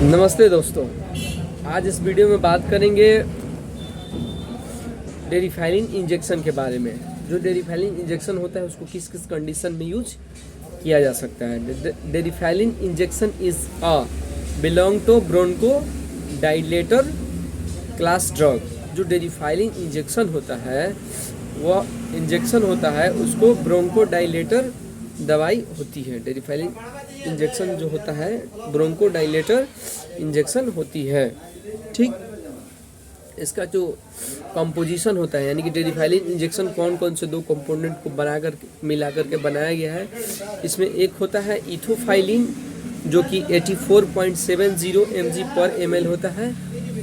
नमस्ते दोस्तों, आज इस वीडियो में बात करेंगे डेरिफाइलिन इंजेक्शन के बारे में। जो डेरिफाइलिन इंजेक्शन होता है उसको किस किस कंडीशन में यूज किया जा सकता है। Deriphyllin injection is a belong to bronchodilator class drug. जो डेरिफाइलिन इंजेक्शन होता है वह इंजेक्शन होता है, उसको ब्रोंको डाइलेटर दवाई होती है। डेरिफाइलिन इंजेक्शन जो होता है ब्रोंको डाइलेटर इंजेक्शन होती है। ठीक, इसका जो कंपोजिशन होता है यानी कि डेरिफाइलिन इंजेक्शन कौन कौन से दो कंपोनेंट को बनाकर मिलाकर के बनाया गया है। इसमें एक होता है इथोफाइलिन जो कि 84.70 mg/ml होता है,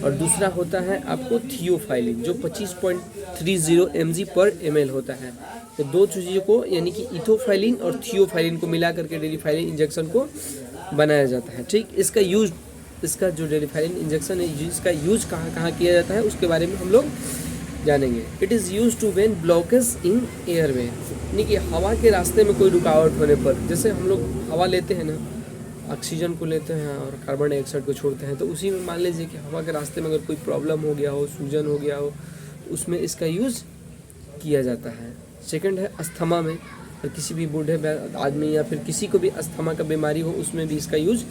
और दूसरा होता है आपको थियोफाइलिन जो 25.30 mg/ml होता है। तो दो चीज़ों को यानी कि इथोफाइलिन और थियोफाइलिन को मिला करके डेरिफाइलिन इंजेक्शन को बनाया जाता है। ठीक, इसका जो डेरिफाइलिन इंजेक्शन है इसका यूज कहाँ कहाँ किया जाता है उसके बारे में हम लोग जानेंगे। It is use to when blockage in airway, यानी कि हवा के रास्ते में कोई रुकावट होने पर। जैसे हम लोग हवा लेते हैं ना, ऑक्सीजन को लेते हैं और कार्बन डाइऑक्साइड को छोड़ते हैं, तो उसी में मान लीजिए कि हवा के रास्ते में अगर कोई प्रॉब्लम हो गया हो, सूजन हो गया हो, उसमें इसका यूज़ किया जाता है। सेकंड है अस्थमा में, और किसी भी बूढ़े आदमी या फिर किसी को भी अस्थमा का बीमारी हो उसमें भी इसका यूज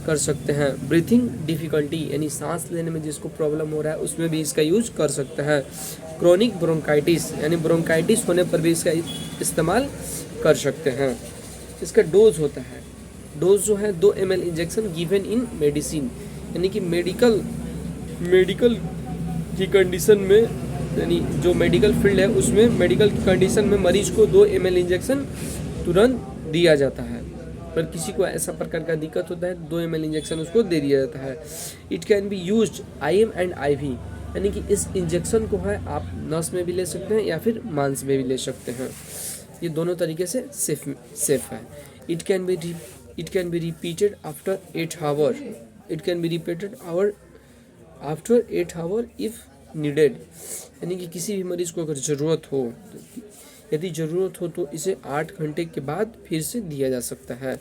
कर सकते हैं। ब्रीथिंग डिफ़िकल्टी यानी सांस लेने में जिसको प्रॉब्लम हो रहा है उसमें भी इसका यूज कर सकते हैं। क्रोनिक ब्रोंकाइटिस यानी ब्रोंकाइटिस होने पर भी इसका इस्तेमाल कर सकते हैं। इसका डोज होता है, डोज जो है 2 ml injection given in medicine, यानी कि मेडिकल की कंडीशन में, यानी जो मेडिकल फील्ड है उसमें मेडिकल की कंडीशन में मरीज को 2 ml इंजेक्शन तुरंत दिया जाता है। पर किसी को ऐसा प्रकार का दिक्कत होता है 2 ml इंजेक्शन उसको दे दिया जाता है। It can be used IM and IV, यानी कि इस इंजेक्शन को है आप नस में भी ले सकते हैं या फिर मांस में भी ले सकते हैं। ये दोनों तरीके से सेफ है। It can be repeated after 8 hour. It can be repeated after 8 hour if needed, यानी कि किसी भी मरीज़ को अगर ज़रूरत हो, यदि ज़रूरत हो तो इसे 8 घंटे के बाद फिर से दिया जा सकता है।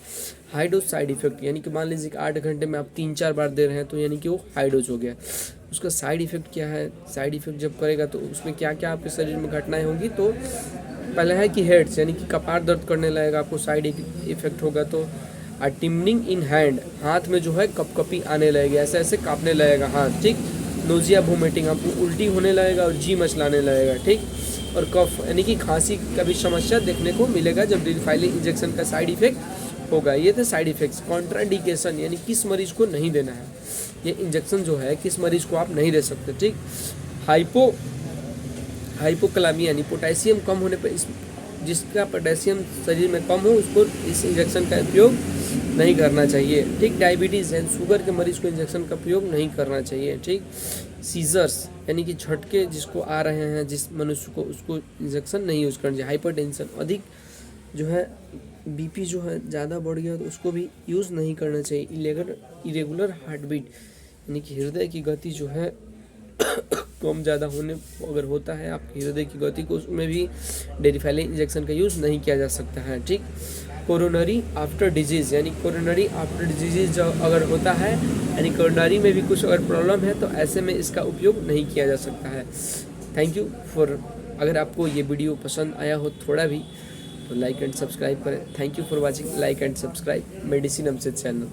हाई डोज साइड इफ़ेक्ट, यानी कि मान लीजिए कि 8 घंटे में आप 3-4 बार दे रहे हैं तो यानी कि वो हाई डोज हो गया। उसका साइड इफ़ेक्ट क्या है, साइड इफ़ेक्ट जब करेगा तो उसमें क्या क्या आपके शरीर में घटनाएँ होंगी। तो पहला है कि हेड्स यानी कि कपार दर्द करने लगेगा, आपको साइड इफ़ेक्ट होगा। तो टिमनिंग इन हैंड, हाथ में जो है कपकपी आने लगेगी, ऐसे ऐसे काँपने लगेगा हाथ। ठीक, नोजिया वोमिटिंग, आपको उल्टी होने लगेगा और जी मचलाने लगेगा। ठीक, और कफ यानी कि खांसी का भी समस्या देखने को मिलेगा जब डेरिफाइलिन इंजेक्शन का साइड इफेक्ट होगा। ये थे साइड इफेक्ट्स। कॉन्ट्राइंडिकेशन यानी किस मरीज को नहीं देना है, ये इंजेक्शन जो है किस मरीज को आप नहीं दे सकते। ठीक, हाइपोकलामिया यानी पोटेशियम कम होने पर, जिसका पोटेशियम शरीर में कम हो उसको इस इंजेक्शन का उपयोग नहीं करना चाहिए। ठीक, डायबिटीज़ एंड शुगर के मरीज को इंजेक्शन का प्रयोग नहीं करना चाहिए। ठीक, सीजर्स यानी कि झटके जिसको आ रहे हैं जिस मनुष्य को, उसको इंजेक्शन नहीं यूज़ करना चाहिए। हाइपरटेंशन, अधिक जो है BP जो है ज़्यादा बढ़ गया तो उसको भी यूज़ नहीं करना चाहिए। इरेगुलर हार्ट बीट यानी कि हृदय की गति जो है कम ज़्यादा होने अगर होता है आपकी हृदय की गति को, उसमें भी डेरिफाइलिन इंजेक्शन का यूज़ नहीं किया जा सकता है। ठीक, कोरोनरी आफ्टर डिजीज़ यानी कोरोनरी आफ्टर डिजीज़ जो अगर होता है यानी कोरोनरी में भी कुछ अगर प्रॉब्लम है तो ऐसे में इसका उपयोग नहीं किया जा सकता है। थैंक यू फॉर, अगर आपको ये वीडियो पसंद आया हो थोड़ा भी तो लाइक एंड सब्सक्राइब करें। Thank you for watching, like and subscribe medicine अमसेद चैनल।